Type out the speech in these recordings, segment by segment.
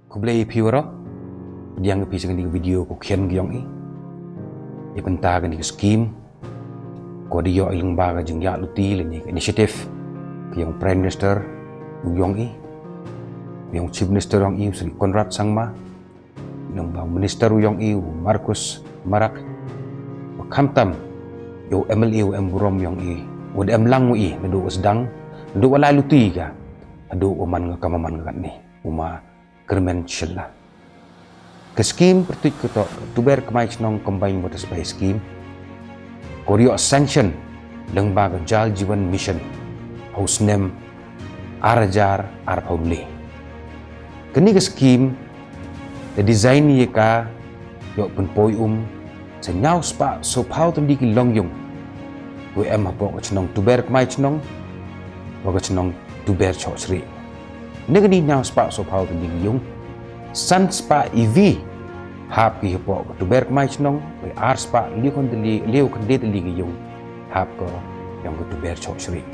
Ku beli piwara, dia nggak bisa ngini video ku kian giong i. Ipenta ngini skim, ku dia ilang baga jeng ya luti lini inisiatif, yang Prime Minister giong i, yang Chief Minister giong i Sri Konrad Sangma, yang Bang Minister giong i Markus Marak, kamtam, yo MLA Burom giong i, udah lang i, nado sedang, nado wala luti ka, nado uman nga kamaman nga ni, uma kermen shilla. Ke skim pertuj kuto tuber kemai nong combine water supply scheme. Korea sanction lembaga Jal Jiwan Mission house nem arajar arpaule. Kini ke skim the design ye ka yo pun poi senyau spa so pau tu di ki longyong. Ku em hapok nong tuber kemai nong waga nong tuber chosri. Negani nyau spa so pau tu di yung san spa EV hap ki hapok tuber kemai nong we ar spa liu kon deli liu kon de deli yung hap ko yang ko tuber chosri.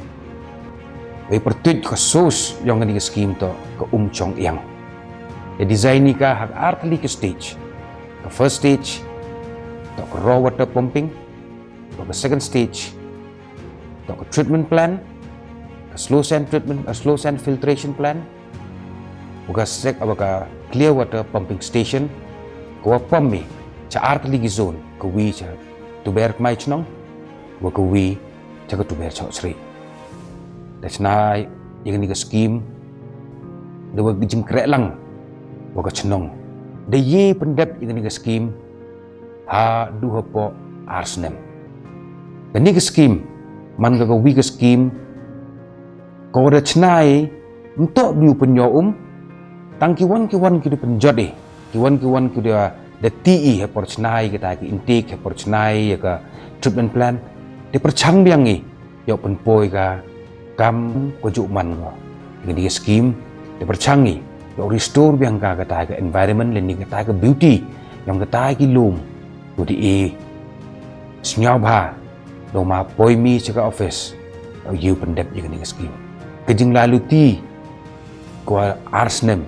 We pertuj khusus yang ngani scheme to ke chong yang. The design ni ka hak art li ke stage. The first stage to ke raw water pumping, to ke second stage to ke treatment plan, ke slow sand treatment, slow sand filtration plan, buka sek abaka clear water pumping station, ko pummi cha art li zone ko wi cha tuber mai chnong, wa ko wi cha ko tuber cha sri. That's na yang ni ke scheme de wa jing krek lang wa ko chnong. De ye pendep yang ni ke scheme ha du hapo arsnem. Dan ni ke scheme man ka wi ke scheme ko da chnai untuk biu penyo tang kiwan kidu penjot kiwan kidu da TE he por chnai kita ki intake he por chnai ya ka treatment plan de perchang biang yo pen poi ka kam ko ju man go ni scheme de perchang yo restore biang ka kata ka environment learning kata ka beauty yang kata ki lum tu di senyau ba do ma poi mi chaka office you pendep ye ni scheme kejing lalu ti ko arsnem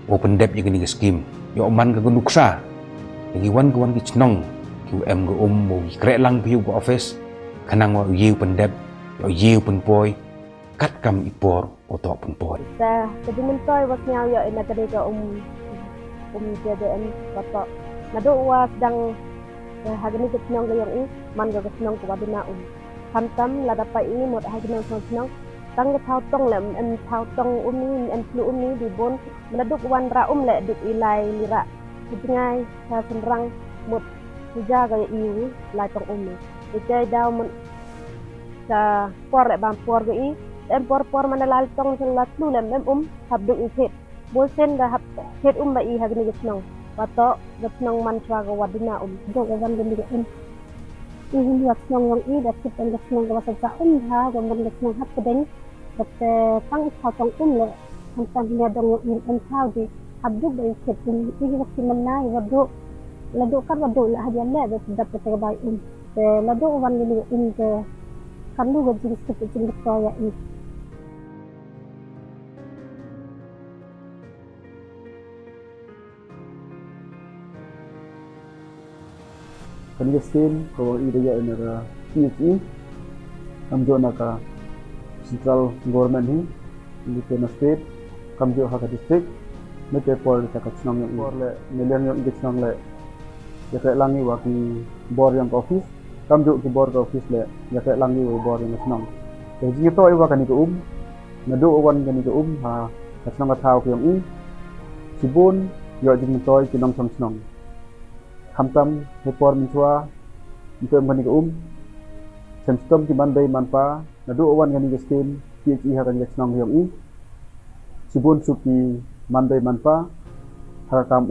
open dep ye ni scheme yo man ka nuksa lagi wan ki chnong ki em go mo krek lang piu go office kanang wa yiu pendep yo yiu pen poi kat kam ipor oto pen poi ta jadi mentoy was nyau yo ina tadi ka JDM koto nado wa sedang hagani ke chnong ga yang man ga chnong ko wadina tam la dapat ini mod hagani chnong tang ke thau tong le en thau tong ni en flu ni di bon meleduk wan ra le duk ilai lira ngai sa senrang mut suja ga iu lai tong ni ite daw men sa por le bam por ga i em por man lal tong la tlu le em hab duk i het bol sen ga hab het ba i hagni ga snong wato ga snong man swa ga wadina do ga wan ga ni em ini lihat snong yang i da tip ga snong ga wasa sa ha ga man ga snong hab kedengแต่ตั้งเขาตรงเลยทำการเรียนดงอินข้าวดีอับดุบริสุทธิ์ที่วัคซีนมันน่าวัดดุละดุkanวัดดุละhadiah le dapat terbaikแต่ละดุวันนี้อินke kan lu jadi seperti saya ini kan yesin kalau ide ya inara PHE amjo naka central government ni di state kamjo haka district mete por ta ka chnong yang por le million yang di chnong le ya ka langi wa ki bor yang office kamjo ki bor ka office le ya ka langi wa bor yang chnong te ji to i wa kan ko na do wan kan ko ha ka chnong ka thau ki yang sibun yo jing toy ki nong chnong khamtam he por min chwantem kan ko senstom ki bandai manpa nado wan gani scheme PHE hakan nong yang sibun suki mandai manpa harakam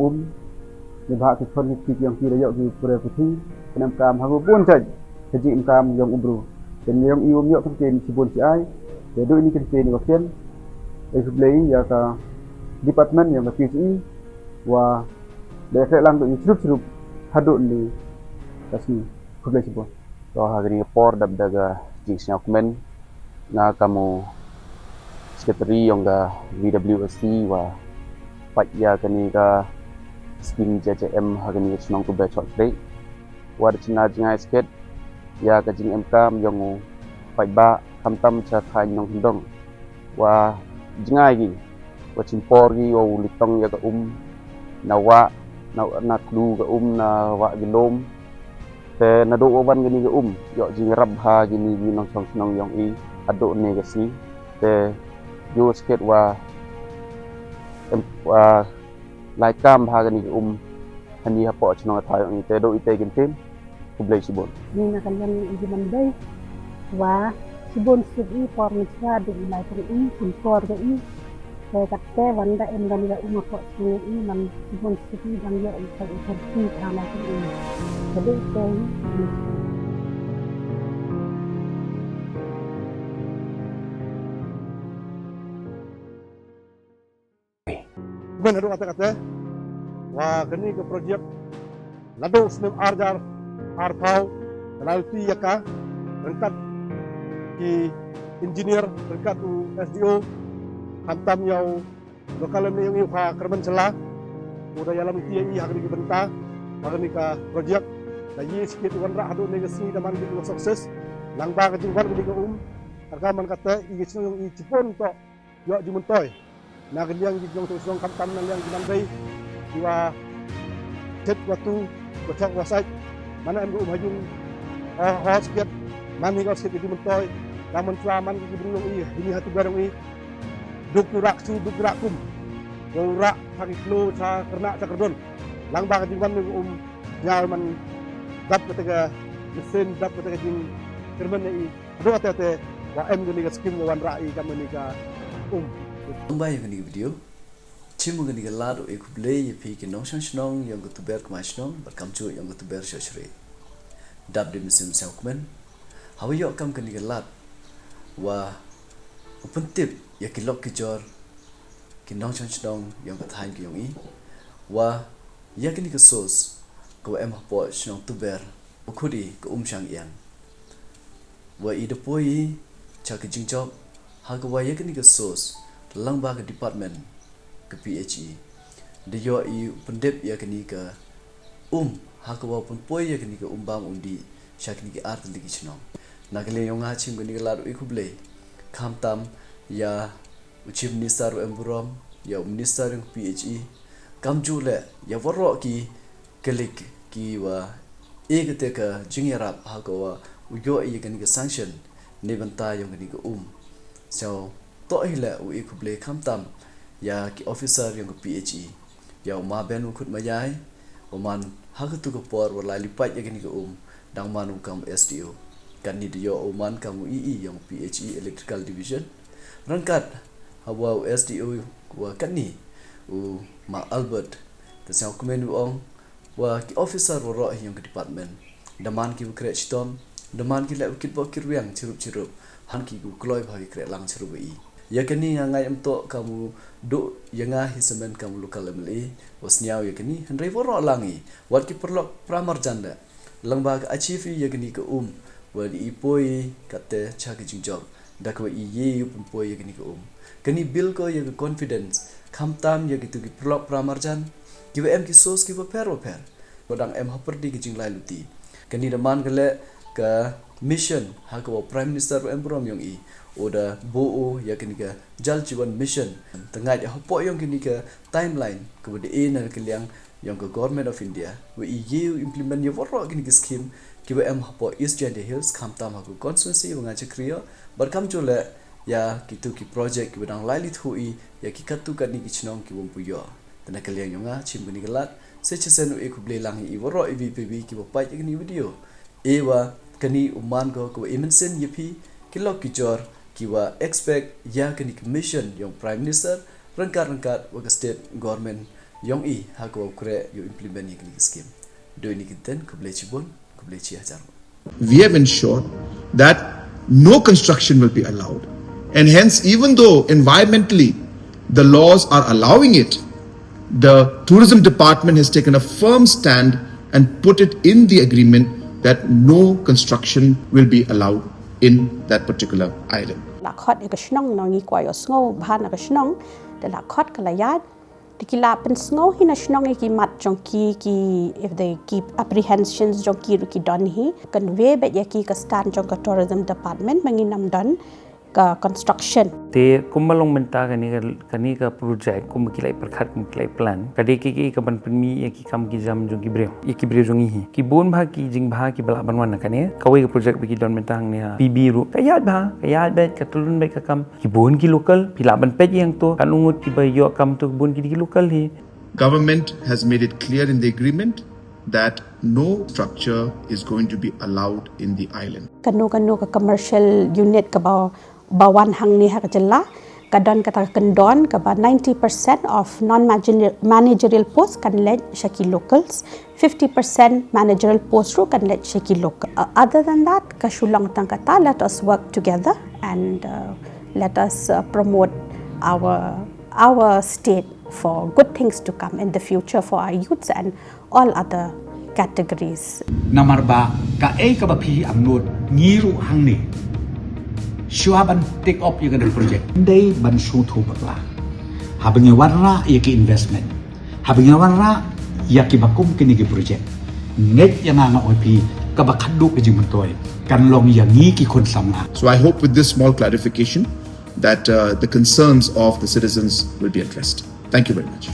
ni bha ki thon ki yang ki rayo ki pure puthi kenam kam hagu pun taj keji kam yang ubru dan yang yo kan ken sibun si ai de do ini ken ni wakian explain ya ka department yang PHE wa de ka lang do chrup hadu ni kasni kublai sibun to hagri por dabdaga jingsnya komen na kamu sekretari yang ga VWSC wa Pak ya kini ka skim JJM hagani chnong tu be chot dei war china jingai sket ya ka jing MK myong pai ba kam tam cha khai nong hindong wa jingai gi wa chimpor gi o litong ya ka nawa na klu ka na wa gilom te na do wan gini ka yo jing rab ha gini gi nong chong nong yong i ado ne ka si te yo sket wa lai cam ha gani hani ha po chno thai ang te do ite gin tim kublai sibon ni na kalian ibu mandai wa sibon sugi por mitra de ilai tong i kun por ga i te katte wanda em gani ga po chno i man sibon sugi dang yo i ta ti kama tong i jadi te Benar kata-kata, wah kini ke projek nado snem arjar arpau lalu yaka rengkat ki engineer rengkat tu SDO hantam yau lokal ni yang ha kerban celah udah yalam ti i hak ni benta bagani ka projek da yi sikit wan ra hadu negasi daman di sukses lang ba ka jingwan ni ka argaman kata i gisung i cipon to yo jimuntoy na kaliang gijong tusong kam na liang ginambay diwa tet watu watak wasai mana em hajung hospital mani ko sikit di mentoy lamun selaman gibulong i ini hatu barang i dukrak kum ora hangiklo sa kerna sa kerdon lang ba kajingwan ni nyal man dap kataga mesin dap kataga jing kerman i do ate wa em gani ka skim wan rai kamani ka Umbai yang ni video, cimu gani galado ekublei pi ke nong shnong yang go tuber kmashnong berkam cu yang go tuber shoshre. Dab de misim saukmen, hawa yok kam gani galad, wa open tip ya kilok kijor ke nong shnong yang go thain ke yongi, wa ya gani ke sos ko em hapo shnong tuber ukudi ko shang yang. Wa ida poi cha ke jingjob ha ko wa ya gani ke sos lang ba ke department ke PHE de yo i pendep ya kini ke ha ke wa pun poi ya kini ke bang undi syakni ke art ligi chno na ke le yong ha chim kini ke laru i kuble kham tam ya chief minister emburom ya minister ng PHE kam jule ya woro ki kelik ki wa e ke te ka jingerap ha ko wa yo i kini ke sanction ne banta yong kini ke so to hila u ikuble kamtam ya ki officer yang PHE ya ma ben ukut mayai oman hagatu ko por wala lipat ya gini ko dang manu kam SDO kan ni dio oman kamu II yang PHE electrical division rangkat hawa SDO wa kan ni u ma Albert tasau komen ong wa ki officer ro yang ke department daman ki ukre chitom daman ki la ukit bo kirwiang chirup han ki ku kloi bhagi kre lang chirubi ya kini ngai emto kamu do yanga hisemen kamu lokal emli wasniaw ya kini hendrai woro langi wat ki perlok pramar janda langba achieve ya kini ke wad ipoi kate chagi jingjok dakwa iye poi ya kini ke kini bil ko ya confidence khamtam ya gitu ki perlok pramar jan ki em ki sos ki per bodang em haperdi ki jinglai luti kini deman gele ke mission ha ko prime minister emperom yong i oda bo ya kini ka jal jiwan mission tengah ya hopo yang kini ka timeline kepada na kaliang yang ke government of India we eu implement ya woro kini ka scheme kiba em hopo East Jande Hills kamtam ha ko constituency wanga chakriya barkam jole ya kitu ki project kiba dang laili thui ya ki katu kan ni chnong ki bom puyo tena kaliang yonga chim kini galat sechesen e kuble lang i woro evpb kiba pai kini video ewa kani uman ko imensen yepi kilok kijor kiwa expect ya kini commission yang prime minister rangkat wag state government yang i ha ko kre yo implement ni scheme do ni kiten kuble chibon kuble chi hajar we have ensured that no construction will be allowed and hence even though environmentally the laws are allowing it the tourism department has taken a firm stand and put it in the agreement that no construction will be allowed in that particular island. La khot e ka shnong no ngi kwa yo sngo bhan ka shnong de la khot ka la yat Dikila pen sngo hi na shnong ki mat jong ki if they keep apprehensions jong ki ru ki don hi convey bet ya ki ka stand jong ka tourism department manginam don ka construction te kumalong menta kani ka project kum kilai perkhat kum kilai plan kade ki ka ban penmi ki kam ki jam jong ki breu jong hi ki bon bha ki jing bha ki bala banwan kane kawai ka project ki don menta hang ne pb ru kayat bet ka tulun bet ka kam ki bon ki local pila ban pet yang to kan ungut ki bay yo kam to bon ki local hi. Government has made it clear in the agreement that no structure is going to be allowed in the island. Kanu ka commercial unit ka bawan hang ni ha jalla kadon kata kendon ka 90% of non-managerial posts kan led shaki locals, 50% managerial posts ru kan led shaki local. Other than that, ka shulang tang kata let us work together and let us promote our state for good things to come in the future for our youths and all other categories. Namar ba ka ka ba phi amnot ngiru hang ni Shuaban take up yung project. Hindi ban suto bakla. Habang yung warra yung investment. Habang yung warra yung bakum kini project. Net yung nga opi kabakaduk yung matoy. Kanlong yung ki konsamna. So I hope with this small clarification that the concerns of the citizens will be addressed. Thank you very much.